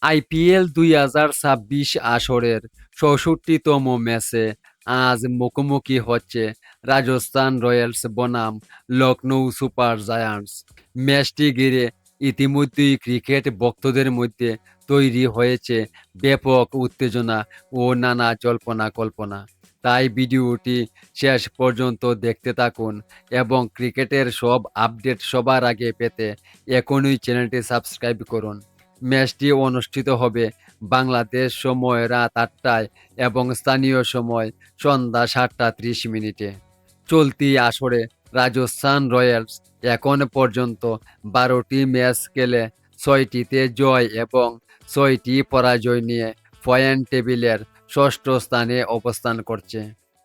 IPL ২০২৬ আসরের ৬৪তম ম্যাচে আজ মুখোমুখি হচ্ছে রাজস্থান রয়্যালস বনাম লখনৌ সুপার জায়ান্টস। ম্যাচটি ঘিরে ইতিমধ্যেই ক্রিকেট ভক্তদের মধ্যে তৈরি হয়েছে ব্যাপক উত্তেজনা ও নানা জল্পনা-কল্পনা। তাই ভিডিওটি শেষ পর্যন্ত দেখতে থাকুন এবং ক্রিকেটের সব আপডেট সবার আগে পেতে এখনই চ্যানেলটি সাবস্ক্রাইব করুন। ম্যাচটি অনুষ্ঠিত হবে বাংলাদেশ সময় রাত ৮টায় এবং স্থানীয় সময় সন্ধ্যা ৭টা ৩০ মিনিটে। চলতি আসরে রাজস্থান রয়্যালস এখন পর্যন্ত ১২টি ম্যাচ খেলে ৬টিতে জয় এবং ৬টি পরাজয় নিয়ে পয়েন্ট টেবিলের ষষ্ঠ স্থানে অবস্থান করছে।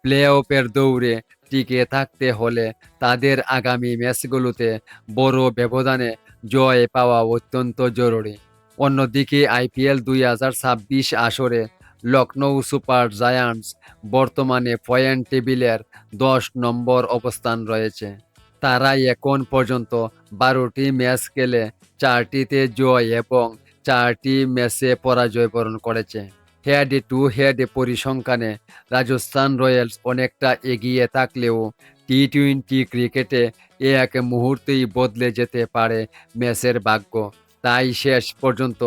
প্লে অফের দৌড়ে টিকে থাকতে হলে তাদের আগামী ম্যাচগুলোতে বড় ব্যবধানে জয় পাওয়া অত্যন্ত জরুরি। অন্যদিকে আইপিএল ২০২৬ আসরে লখনৌ সুপার জায়ান্টস বর্তমানে পয়েন্ট টেবিলের ১০ নম্বর অবস্থান রয়েছে। তারা এখন পর্যন্ত ১২টি ম্যাচ খেলে ৪টিতে জয় এবং ৪টি ম্যাচে পরাজয় বরণ করেছে। হেড টু হেড পরিসংখ্যানে রাজস্থান রয়্যালস অনেকটা এগিয়ে থাকলেও টি-টোয়েন্টি ক্রিকেটে এক মুহূর্তেই বদলে যেতে পারে ম্যাচের ভাগ্য। তাই শেষ পর্যন্ত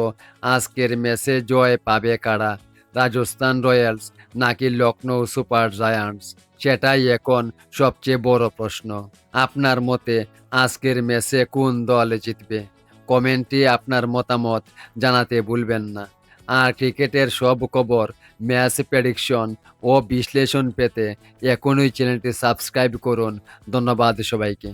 আজকের ম্যাচে জয় পাবে কারা, রাজস্থান রয়্যালস নাকি লখনৌ সুপার জায়ান্টস? সেটাই এখন সবচেয়ে বড় প্রশ্ন। আপনার মতে আজকের ম্যাচে কোন দল জিতবে? কমেন্টে আপনার মতামত জানাতে ভুলবেন না। আর ক্রিকেটের সব খবর, ম্যাচ প্রেডিকশন ও বিশ্লেষণ পেতে এখনই চ্যানেলটি সাবস্ক্রাইব করুন। ধন্যবাদ সবাইকে।